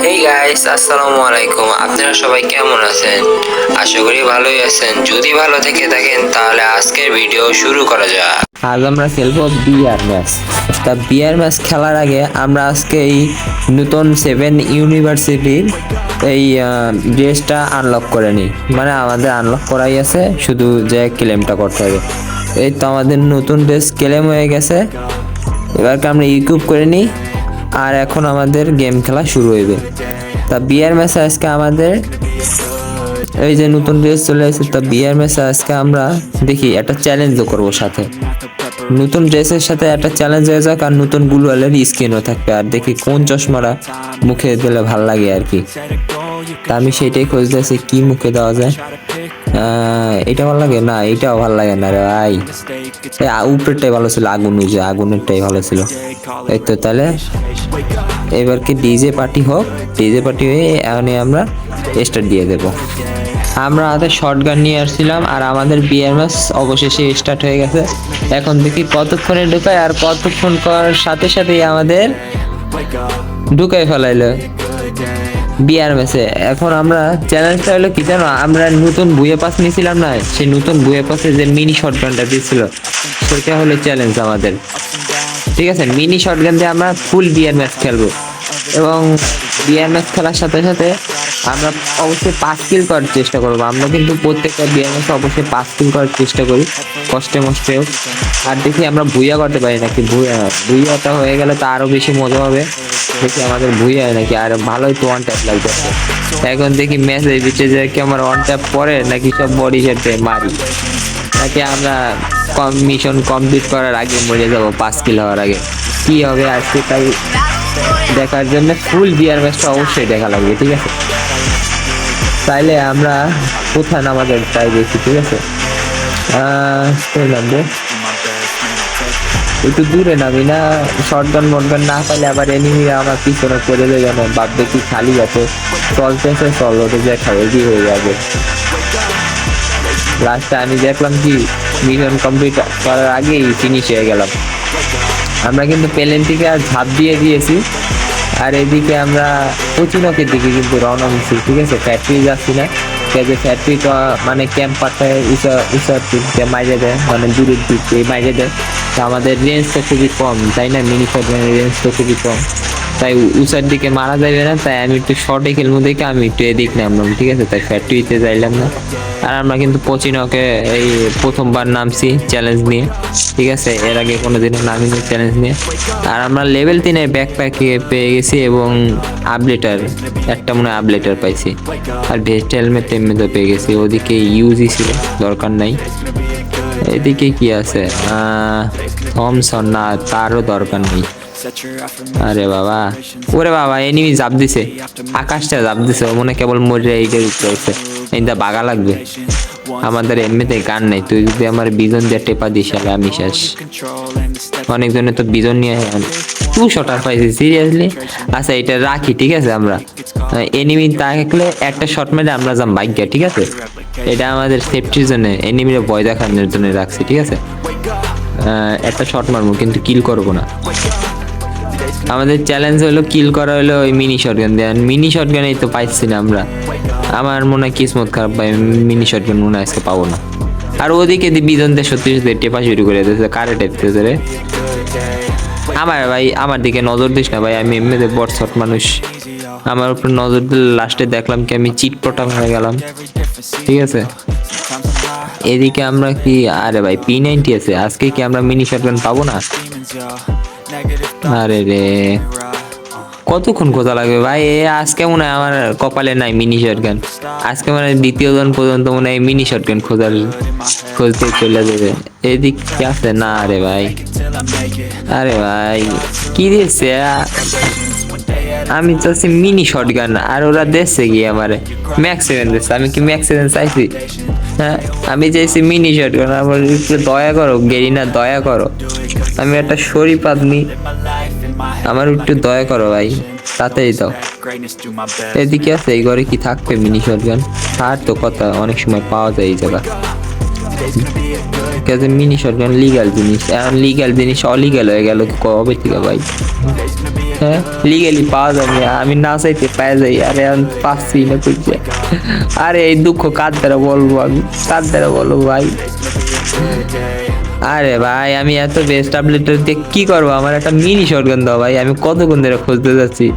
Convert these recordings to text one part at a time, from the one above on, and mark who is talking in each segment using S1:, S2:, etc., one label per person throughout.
S1: Hey guys, আসসালামু আলাইকুম। আপনারা সবাই কেমন আছেন? আশা করি ভালোই আছেন। যদি ভালো থেকে থাকেন তাহলে আজকের ভিডিও শুরু করা যাক। আজ আমরা খেলবো বিআর ম্যাচ। তা বিআর ম্যাচ খেলার আগে আমরা আজকে এই নতুন 7 ইউনিভার্সিটির এই ড্রেসটা আনলক করে নিই। মানে আমাদের আনলক করাই আছে, শুধু যে ক্লেমটা করতে হবে। এই তো আমাদের নতুন ড্রেস ক্লেম হয়ে গেছে। এবারকে আমরা ইকুইপ করে নিই, আর এখন আমাদের গেম খেলা শুরু হইবে। তা বিয়ার ম্যাচে আজকে আমাদের এই যে নতুন ড্রেস চলে এসেছে, তা বিয়ার ম্যাচে আজকে আমরা দেখি একটা চ্যালেঞ্জও করবো সাথে। নতুন ড্রেসের সাথে একটা চ্যালেঞ্জ হয়ে যাক, আর নতুন গ্লুয়ালের স্কিনও থাকবে। আর দেখি কোন চশমাটা মুখে দিলে ভাল লাগে আর কি। তা আমি সেটাই খুঁজতেছি কি মুখে দেওয়া যায়। এটা ভালো লাগে না, এটাও ভালো লাগে না রে ভাই। উপরেরটাই ভালো ছিল, আগুনেরটাই ভালো ছিল। এই তো তাহলে এবার কি ডিজে পার্টি হোক। ডিজে পার্টি হয়ে এখানে আমরা স্টার্ট দিয়ে দেব। আমরা হাতে শটগান নিয়ে আসছিলাম, আর আমাদের বিয়ার ম্যাচ অবশেষে স্টার্ট হয়ে গেছে। এখন দেখি কতক্ষণে ঢুকায়, আর কতক্ষণ করার সাথে সাথেই আমাদের ঢুকাই ফেলাইলো বিয়ার ম্যাচে। এখন আমরা চ্যালেঞ্জটা হলো কি জানো, আমরা নতুন বুয়ে পাস নিয়েছিলাম না, সেই নতুন বুয়ে পাসে যে মিনি শটগানটা দিয়েছিল সেটা হলো চ্যালেঞ্জ আমাদের। ঠিক আছে, মিনি শটগান দিয়ে আমরা ফুল বিয়ার ম্যাচ খেলবো, এবং বিয়ার ম্যাচ খেলার সাথে সাথে আমরা অবশ্যই 5 কিল করার চেষ্টা করবো। আমরা কিন্তু প্রত্যেকটা বিয়ার ম্যাচে অবশ্যই 5 কিল করার চেষ্টা করি, কষ্টে মষ্টে হোক। আর দেখি আমরা ভুইয়া করতে পারি নাকি। ভুইয়াটা হয়ে গেলে তো আরো বেশি মজা হবে। দেখি আমাদের ভুইয়া হয় নাকি, আর ভালোই তো ওয়ান ট্যাপ লাগবে। এখন দেখি ম্যাচের ভিতরে যে কি আমার ওয়ান ট্যাপ পরে নাকি সব বডি শটে মারি, নাকি আমরা মিশন কমপ্লিট করার আগে মরে যাবো 5 কিল হওয়ার আগে। কি হবে আজকে তাই দেখার জন্য ফুল বিয়ার ম্যাচটা অবশ্যই দেখা লাগবে। ঠিক আছে, তাইলে আমরা কোথায় নামাদের তাই দেখি। ঠিক আছে, নামবো একটু দূরে নামি না, শটগান মটগান না পাইলে আবার এনিমিরা আমার পিছনে পড়ে দেবে যেন, ভাববে কি খালি আছে চলতেছে, চল ওটা যে খাবে কি হয়ে যাবে। লাস্টে আমি দেখলাম কি মিশন কমপ্লিট করার আগেই ফিনিশ হয়ে গেলাম। আমরা কিন্তু প্লেন থেকে আর ঝাঁপ দিয়ে দিয়েছি, আর এদিকে আমরা কোচিনকের দিকে কিন্তু রওনা দিচ্ছি। ঠিক আছে, ফ্যাক্টরি যাচ্ছি না, ফ্যাক্টরি মানে ক্যাম্পারটায় উষা মাইরে দেয়, মানে দূরের দিকে মাইরে দেয়। তো আমাদের রেঞ্জ তো খুবই কম, তাই না, মিনি শটগানের রেঞ্জ তো খুবই কম, তাই উষার দিকে মারা যাবে না। তাই আমি একটু শর্টে খেলবো দেখে আমি একটু এদিক নামলাম। ঠিক আছে, তাই ফ্যাক্টরিতে যাইলাম না। আর আমরা কিন্তু কোচিনকে এই প্রথমবার নামছি চ্যালেঞ্জ নিয়ে। ঠিক আছে, এর আগে কোনোদিনও নামিনি চ্যালেঞ্জ নিয়ে। আর আমরা লেভেল 3 ব্যাকপ্যাক পেয়ে গেছি, এবং আপডেটার একটা মনে হয় আপডেটার পাইছি, আর ভেস্ট হেলমেট টেলমেটও পেয়ে গেছি। ওদিকে ইউজি ছিল, দরকার নাই। এদিকে কি আছে, থমসন না, তারও দরকার নেই। আরে বাবা, ওরে বাবা, এনিমি জাপ দিছে, আকাশটা জাপ দিছে, মনে কেবল মরে এইটার উপরে হচ্ছে। এইটা বাগা লাগবে। আমাদের এমনিতে গান নাই, তুই যদি আমার বিজন দিয়ে টেপা দিস আমি শেষ। অনেকজনে তো বিজন নিয়ে 2 শটার পাইছি, সিরিয়াসলি। আচ্ছা এটা রাখি, ঠিক আছে, আমরা এনিমি থাকলে একটা শট মেরে আমরা যাম ভাগ্যা। ঠিক আছে, এটা আমাদের সেফটির জন্য, এনিমির ভয় দেখানোর জন্য রাখছি। ঠিক আছে, একটা শট মারবো কিন্তু কিল করবো না। আমাদের চ্যালেঞ্জ হলো কিল করা হলো ওই মিনি শটগান দিয়ে। মিনি শটগানেই তো পাইছি না আমরা। আমার মনে হয় কিসমত খারাপ, ভাই মিনি শটগান মনে হয় আজকে পাবো না। আর ওদিকে বিজনদের সত্যি সত্যি টেপা শুরু করে দিয়েছে, কারে টেপতেছে রে। আমার ভাই আমার দিকে নজর দিস না ভাই, আমি এমনিতে বট শট মানুষ, আমার উপর নজর দিলে লাস্টে দেখলাম কি আমি চিটপটা হয়ে গেলাম। ঠিক আছে, এদিকে আমরা কি, আরে ভাই P90 আছে, আজকে কি আমরা মিনি শটগান পাবো না? আরে রে, কতক্ষণ খোঁজা লাগবে ভাই? আজকে মনে হয় আমার কপালে নাই মিনি শটগান। আজকে মানে দ্বিতীয় জন পর্যন্ত মনে হয় মিনি শটগান খুঁজতে চলে যাবে। এদিক কি আছে না? আরে ভাই, আরে ভাই কি দিয়েছে? আমি চাচ্ছি মিনি শটগান, আর ওরা দেখছে কি আমারে ম্যাক্স 7 দিচ্ছে। আমি কি ম্যাক্স 7 চাইছি? হ্যাঁ, আমি চাইছি মিনি শটগান। আমার একটু দয়া করো গেরিনা, দয়া করো। আমি একটা শরীফ আদমি, আমার একটু দয়া করো ভাই, তাতেই দাও। এদিকে আছে, এই ঘরে কি থাকবে মিনি শটগান? আর তো কথা, অনেক সময় পাওয়া যায় এই জায়গা। মিনি শটগান লিগাল জিনিস, এখন লিগাল জিনিস অলিগাল হয়ে গেল কবে থেকে ভাই? হ্যাঁ লিগেলি পাওয়া যাবে, আমি না চাইতে পাওয়া যাই, আরে আমি পাচ্ছি না খুঁজছে। আরে এই দুঃখ কার দ্বারা বলবো, আমি কার দ্বারা বলবো ভাই। আরে ভাই আমি এত বেস্ট আপডেটার দিয়ে কি করবো, আমার একটা মিনি শটগান দাও ভাই, আমি কতক্ষণ ধরে খুঁজতে যাচ্ছি।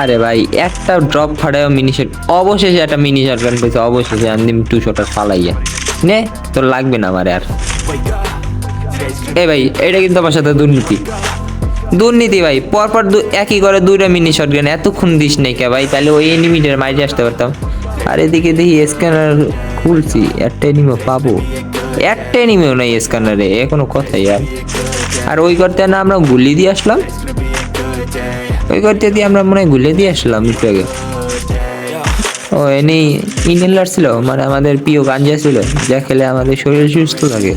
S1: আরে ভাই একটা ড্রপ ফাটাও মিনি শট, অবশেষে একটা মিনি শটগান পেয়েছে, অবশেষে আমি 2 শটার ফালাইয়া নে, তোর লাগবে না আমার আর। এই ভাই এটা কিন্তু আমার সাথে দুর্নীতি, দুর্নীতি ভাই, পরপর একই করে 2টা মিনি শটগান, এতক্ষণ দিস নেই কে ভাই, তাহলে ওই এনিমিটার মাইরে আসতে পারতাম। আর এদিকে দেখি স্ক্যানার খুলছি, একটা এনিমিও পাবো, একটা এনিমিও নাই স্ক্যানারে, এখনো কথাই আর। আর ওই করতে না আমরা গুলি দিয়ে আসলাম, ওই করতে দিয়ে আমরা মনে হয় গুলি দিয়ে আসলাম একটু আগে। ও এনি ইনহেলার ছিল, মানে আমাদের প্রিয় গাঞ্জা ছিল, যা খেলে আমাদের শরীর সুস্থ থাকে।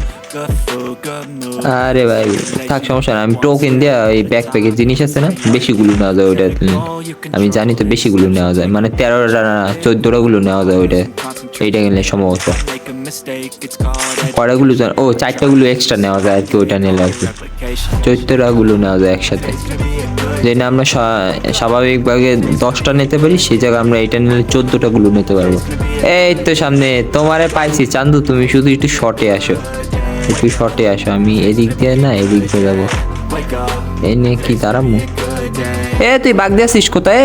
S1: আরে ভাই থাক সমস্যা না, আমি টোকেন দেওয়া এই ব্যাকপ্যাকের জিনিস আছে না, বেশিগুলো নেওয়া যায় ওইটা, আমি জানি তো বেশিগুলো নেওয়া যায়, মানে 13টা না 14টা গুলো নেওয়া যায় ওইটা, এইটা গেলে সম্ভবত কয়টাগুলো, ও 4টা গুলো এক্সট্রা নেওয়া যায় আর কি, ওইটা নিলে আর কি 14টা গুলো নেওয়া যায় একসাথে। যেটা আমরা স্বাভাবিকভাবে 10টা নিতে পারি, সেই জায়গায় আমরা এটা নিলে 14টা গুলো নিতে পারবো। এই তো সামনে তোমারে পাইছি চান্দু, তুমি শুধু একটু শর্টে আসো, একটু শর্টে আসো, আমি এদিক দিয়ে না এদিক দিয়ে যাবো। এই নে কি দাঁড়াবো, এ তুই বাগ দিয়েছিস কোথায়,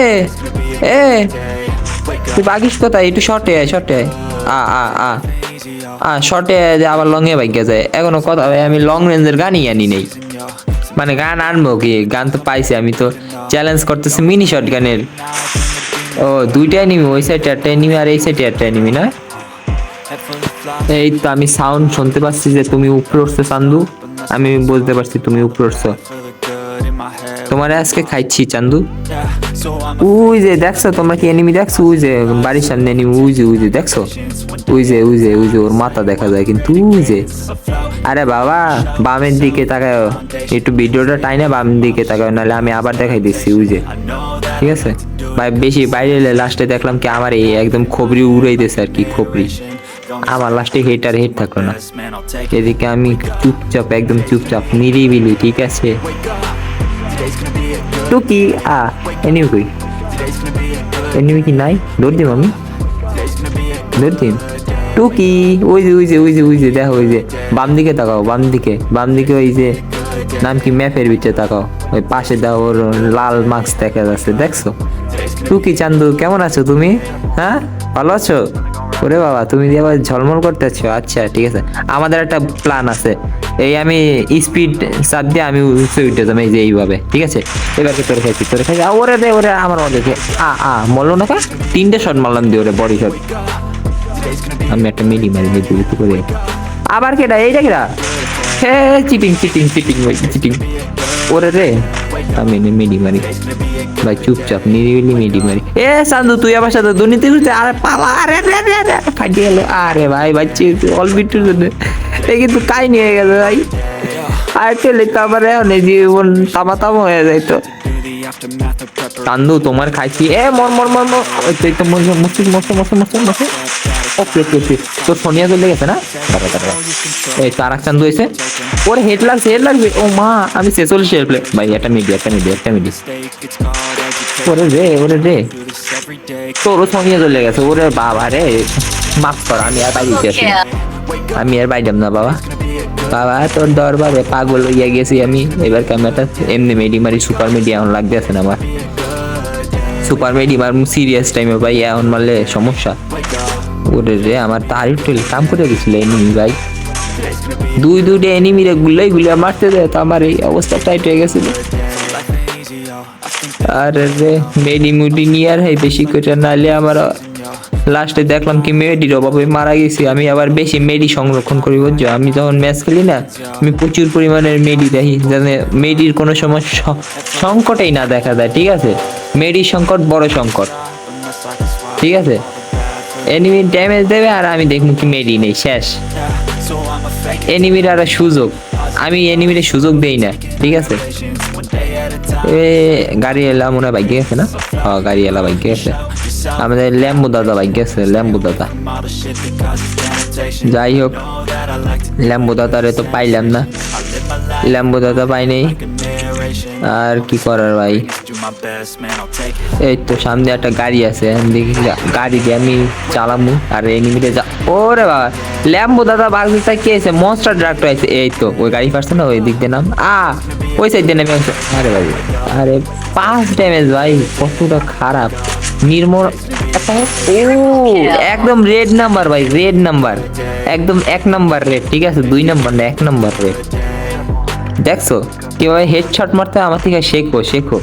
S1: এ তুই বাগিস কোথায়, একটু শর্টে আয়, শর্টে আ আ আ আ শর্টে আবার লং এ বাইকে যায়। এখনো কথা ভাই, আমি লং রেঞ্জের গানই আনি নেই, মানে গান আনবো কি, গান তো পাইছি, আমি তো চ্যালেঞ্জ করতেছি মিনি শট গানের। ও 2টা এনিমি, ওই সাইডে একটা এনিমি আর এই সাইডে একটা এনিমি না। এই তো আমি সাউন্ড শুনতে পাচ্ছি যে তুমি উপরে উঠছো চান্দু, আমি বুঝতে পারছি তুমি উপরে উঠছো, তোমার আজকে খাইছি চান্দু। ওই যে দেখছো তোমরা কি এনিমি দেখছো, ওই যে বাড়ির সামনে এনিমি, ওই যে দেখছো, ওই যে ওর মাথা দেখা যায় কিন্তু, ওই যে। আরে বাবা বামের দিকে তাকায়, একটু ভিডিওটা টাইনে বামের দিকে তাকায়, নাহলে আমি আবার দেখাই দিচ্ছি, ওই যে ঠিক আছে ভাই। বেশি বাইরে লাস্টে দেখলাম কি আমার এই একদম খবরি উড়াইতেছে আর কি, খবরি আমার লাস্টে হেড থাকলো না। এদিকে আমি চুপচাপ, একদম চুপচাপ নিরিবিলি, ঠিক আছে। টুকি এনিমি কই, এনিমি কি নাই, দৌড় দিম আমি, দৌড় দিম। টুকি ওই যে দেখো, ওই যে বাম দিকে তাকাও, বাম দিকে ওই যে নাম কি, ম্যাপের ভিতরে তাকাও, ওই পাশে দাও, ওর লাল মাস্ক দেখা যাচ্ছে, দেখছো। টুকি চান্দু কেমন আছো তুমি, হ্যাঁ ভালো আছো? ওরে বাবা তুমি দিয়ে আবার ঝলমল করতে আছো, আচ্ছা ঠিক আছে। আমাদের একটা প্ল্যান আছে, এই আমি স্পিড চাপ দিয়ে আমি উঠে যাবো, এই যে এইভাবে, ঠিক আছে। এবারকে তোরে খাইছি, ওরে রে ওরে আমার ওদেরকে মরলো না কা, 3টে শট মারলাম দিয়ে ওরে, বডি শট। আমি একটা মিনি মারি দিতে করে, আবার কেটা এইটা কেটা, হ্যাঁ চিটিং ওরে রে, আমি মিডি মারি ভাই, চুপচাপ নিরিবিলি মিডি মারি। এ সান্দু তুই আমার সাথে দুর্নীতি করতে, আরে পালা, আরে ফাটি গেল, আরে ভাই বাচ্চি অল্প একটুর জন্য এই কিন্তু কাই নিয়ে গেছে ভাই, আর খেলে তো আবার এখন জীবন তামা হয়ে যায়। তো চান্দু তোমার খাইছি, এ মর তুই তো মরছে। ওকে তোর সোনিয়া চলে গেছে না, এই তো আরেক চান্দু হয়েছে, ওর হেড লাগবে, ও মা আমি শেষ প্লে ভাই, একটা মিডি ওরে রে তোরও সোনিয়া চলে গেছে, ওরে বাবা রে, মাফ কর, আমি আর বাইরাম না বাবা তোর দরবারে পাগল হইয়া গেছি আমি। এবার ক্যামেরাটা এমনি মেডি মারি, সুপার মেডি এখন লাগতেছে না আমার, সুপার মেডি মার সিরিয়াস টাইমে ভাই, এখন মারলে সমস্যা। ওরে রে আমার তার একটু কাম করে গেছিল এনিমি ভাই, 2টা এনিমি রে গুলিয়া মারতে যায়, তো আমার এই অবস্থা টাইট হয়ে গেছিল। আরে রে মেডি নিয়ে আর বেশি করে, নাহলে আমার লাস্টে দেখলাম কি মেডির অভাবে মারা গেছি। আমি আবার বেশি মেডি সংরক্ষণ করি, বুঝছো, আমি যখন ম্যাচ খেলি না আমি প্রচুর পরিমাণের মেডি দেখি, যাতে মেডির কোনো সময় সংকটেই না দেখা যায়, ঠিক আছে। মেডির সংকট বড় সংকট, ঠিক আছে। এনিমি ড্যামেজ দেবে আর আমি দেখবো কি মেডি নেই, শেষ। এনিমির আর সুযোগ, আমি এনিমির সুযোগ দেই না, ঠিক আছে। গাড়ি এলা মনে হয় বাইক গেছে না, গাড়ি এলা বাইক গেছে, আমাদের ল্যাম্বো দাদা বাইক গেছে, ল্যাম্বো দাদা। যাই হোক ল্যাম্বো দাদারে তো পাইলাম না, ল্যাম্বো দাদা পাই নেই, আর কি করার ভাই, এই তো সামনে একটা গাড়ি আছে, দেখি গাড়ি দিয়ে আমি চালামু আর এনিমিতে যা। ওরে বাবা ল্যাম্বো দাদা বাগদিটা কি আছে, মনস্টার ড্রাগটা আছে। এই তো ওই গাড়ি পারছে না, ওই দিক দিয়ে নাম ওই সাইড দিয়ে নেমে আসছে। আরে ভাই আরে 5 ড্যামেজ ভাই, কতটা খারাপ নির্মল। ও একদম রেড নাম্বার ভাই, রেড নাম্বার একদম 1 নাম্বার রেড, ঠিক আছে 2 নাম্বার না 1 নাম্বার রেড। দেখছো কিভাবে হেডশট মারতে হয়? আমার থেকে শেখো শেখো,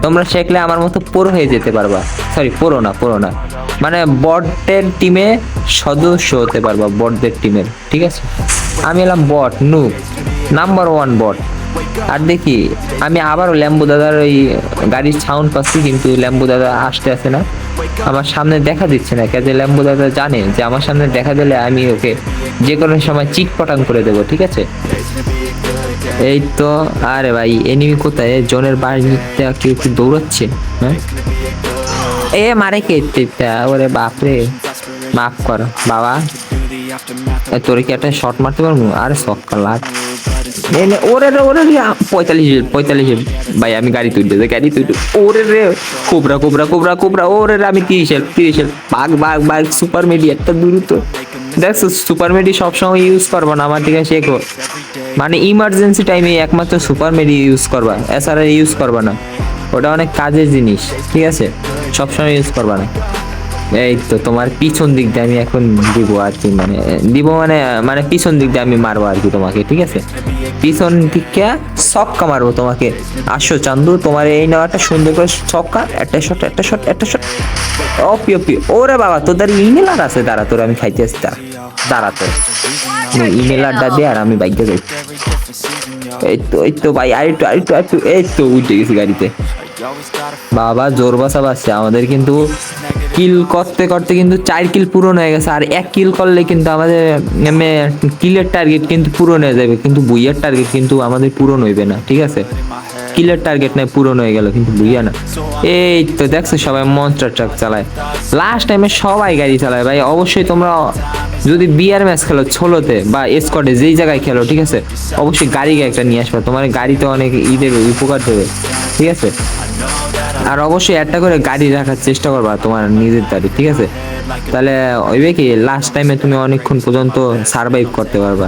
S1: তোমরা শিখলে আমার মতো পুরো হয়ে যেতে পারবা। সরি পুরো না মানে বটের টিমে সদস্য হতে পারবা, বটদের টিমের, ঠিক আছে। আমি এলাম বট নু নাম্বার 1 বট। আর দেখি আমি আবারও ল্যাম্বু দাদার ওই গাড়ির সাউন্ড পাচ্ছি, কিন্তু ল্যাম্বু দাদা আসতে আসে না, আমার সামনে দেখা দিচ্ছে না। কাজে ল্যাম্বু দাদা জানে যে আমার সামনে দেখা দিলে আমি ওকে যে কোনো সময় চিটপটাং করে দেবো, ঠিক আছে। এই তো আরে ভাই এনিমি কোথায়? জোনের বাড়িতে কেউ কি দৌড়াচ্ছে? হ্যাঁ এ মারে কে? ওরে বাপরে, মাফ কর বাবা, তোরে কি একটা শট মারতে পারবো? আরে সক্কা লাগ ওরে রে, ওরে 45 ভাই, আমি গাড়ি তুলতে ওরে রে, কোবরা ওরে রে, আমি 30 বাঘ সুপার মেডি একটা দ্রুত। দেখছো সুপার মেডি সবসময় ইউজ করবো না, আমার দিকে শেখো, মানে ইমার্জেন্সি টাইমে একমাত্র সুপার মেডি ইউজ করবা, এছাড়া ইউজ করবা না, ওটা অনেক কাজের জিনিস, ঠিক আছে, সবসময় ইউজ করবা না। এই তো তোমার পিছন দিক দিয়ে আমি এখন দিব আর কি, মানে পিছন দিক দিয়ে আমি মারবো আর কি তোমাকে, ঠিক আছে, পিছন দিকে ছক্কা মারবো তোমাকে। আসো চান্দু, তোমার এই নাও একটা সুন্দর করে ছক্কা, একটা শট। ওপি ওরে বাবা, তোদের ইমেলার আছে, দাঁড়া তোর আমি খাইতে আসছি, দাঁড়া তোর ইমেলারটা দে আর আমি বাইকে যাই। এই তো ভাই আরেকটু এই তো উঠে গেছি গাড়িতে। বাবা জোর বাসা বাসছে আমাদের, কিন্তু কিল করতে করতে কিন্তু 4 কিল পূরণ হয়ে গেছে, আর 1 কিল করলে কিন্তু আমাদের কিলের টার্গেট কিন্তু পূরণ হয়ে যাবে, কিন্তু বুইয়ার টার্গেট কিন্তু আমাদের পূরণ হইবে না, ঠিক আছে। কিলের টার্গেট নাই পূরণ হয়ে গেল, কিন্তু বুইয়া না। এই তো দেখছো সবাই মনস্টার ট্রাক চালায়, লাস্ট টাইমে সবাই গাড়ি চালায় ভাই। অবশ্যই তোমরা যদি বিআর ম্যাচ খেলো ছোলোতে বা স্কোয়াডে যেই জায়গায় খেলো, ঠিক আছে, অবশ্যই গাড়ি একটা নিয়ে আসবে, তোমার গাড়িতে অনেক দেবে, উপকার দেবে, ঠিক আছে। আর অবশ্যই একটা করে গাড়ি রাখার চেষ্টা করবা তোমার নিজের গাড়ি, ঠিক আছে, তাহলে ওইবে কি লাস্ট টাইমে তুমি অনেকক্ষণ পর্যন্ত সার্ভাইভ করতে পারবা।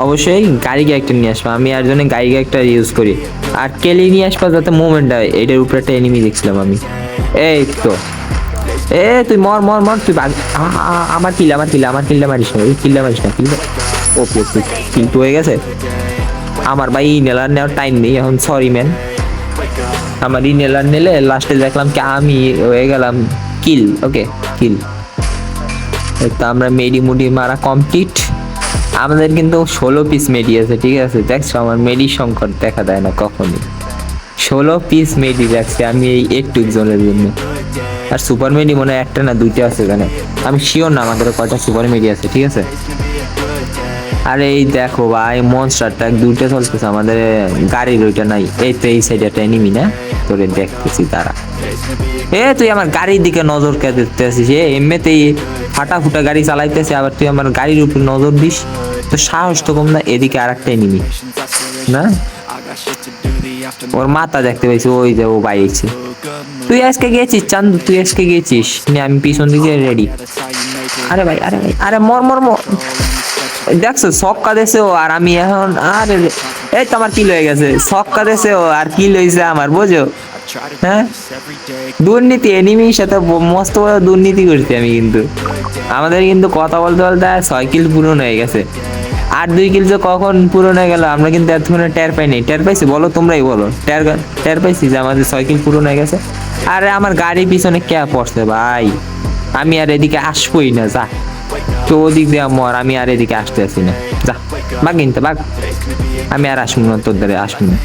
S1: অবশ্যই গাড়ি একটা নিয়ে আসবা, আমি আর জন্য গাড়ি একটা ইউজ করি, আর কেলি নিয়ে আসবা যাতে মুভমেন্ট হয়। এটার উপরে একটা এনিমি দেখছিলাম আমি, এই তো তুই মর তুই আমার কিলটা মারিস না, ওকে কিন্তু হয়ে গেছে আমার ভাই। নেলার নেওয়ার টাইম নেই এখন, সরি ম্যান, আমার নেলার নিলে লাস্টে দেখলাম কি আমি হয়ে গেলাম কিল। ওকে কিল, তো আমরা মেডি মুডি মারা কমপ্লিট। আমাদের কিন্তু 16 পিস মেডি আছে, ঠিক আছে, দেখছো আমার মেডি সংকট দেখা দেয় না কখনই, 16 পিস মেডি রাখছি আমি এই একটু জনের জন্য। আর সুপার মেডি মনে হয় একটা না 2টা আছে এখানে, আমি শিওর না আমাদের কয়টা সুপার মেডি আছে, ঠিক আছে। আর এই দেখো ভাই মনস্টার ট্রাক 2টা চলতেছে আমাদের, গাড়ির ওইটা নাই। এই তো এই সাইডে একটা এনিমি না, তোরে দেখতেছি তারা। তুই আমার গাড়ির দিকে নজর কে দিতে আসিস? এমনিতেই ফাটা গাড়ি চালাইতেছে, আবার তুই আমার গাড়ির উপর নজর দিস, তো সাহস তো কম না। এদিকে আর একটা এনিমি না, ওর মাথা দেখতে পাইছি, ওই যে ও বাইছে। তুই আজকে গেছিস চান্দু, তুই আজকে গেছিস, আমি পিছন দিকে রেডি। আরে মর দেখছো ছক্কা দেছে ও, আর আমি এখন আরে এই তো আমার কিল হয়ে গেছে, ছক্কা দেছে ও আর কিল হয়েছে আমার, বুঝো। হ্যাঁ দুর্নীতি, এনিমির সাথে মস্ত বড় দুর্নীতি করছি আমি, কিন্তু আমাদের কিন্তু কথা বলতে 6 কিল পূরণ হয়ে গেছে, আর 2 কিল যে কখন পূরণ হয়ে গেল আমরা কিন্তু এতক্ষণে টের পাইনি। টের পাইছি বলো, তোমরাই বলো, টের পাইছি যে আমাদের 6 কিল পূরণ হয়ে গেছে। আরে আমার গাড়ির পিছনে কে পড়ছে ভাই, আমি আর এদিকে আসবোই না, যা তো ওদিক দিয়ে মর, আমি আর এদিকে আসতে আসি না, যা বাঘ কিনতে বাঘ, আমি আর আসবো না তোর দ্বারা, আসবো না,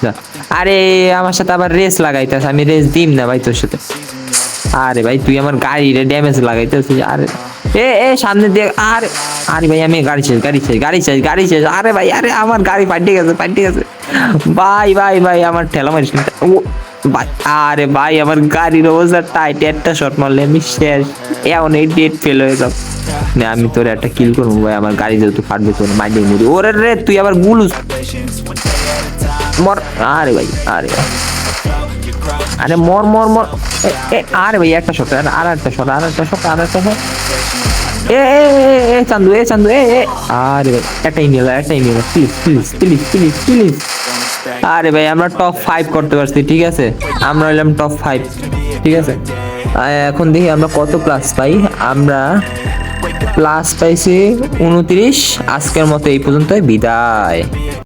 S1: যা। আরে আমার সাথে আবার রেস লাগাইতেছ, আমি রেস দিম না ভাই তোর সাথে। আরে ভাই তুই আমার গাড়িরে ড্যামেজ লাগাইতেছিস, আরে সামনে দিয়ে, আরে ভাই আমি গাড়ি শেষ। আরে ভাই, আরে আমার গাড়ি পাল্টে গেছে ভাই আমার ঠেলা মারিস ভাই। আরে ভাই আমার গাড়ির অবস্থা টাইট, একটা শট মারলে আমি শেষ, এমন এই ডেট ফেল হয়ে যাব না। আমি তোর একটা কিল করবো ভাই, আমার গাড়ি যেহেতু ফাটবে তোর মাইন্ডে মুড়ি। ওরে রে তুই আবার গুলুস
S2: মর। আরে ভাই, আরে ভাই, আরে মর মর মর। আরে ভাই একটা শট, আর একটা শট, আর একটা শট, আর একটা শট। চান্দু, চান্দু, আরে ভাই এটাই নিল, এটাই নিল, please please please please please. আরে ভাই আমরা টপ 5 করতে পারছি, ঠিক আছে, আমরা হইলাম টপ 5, ঠিক আছে। এখন দেখি আমরা কত প্লাস পাই। আমরা প্লাস পাইছি 29। আজকের মতো এই পর্যন্ত, বিদায়।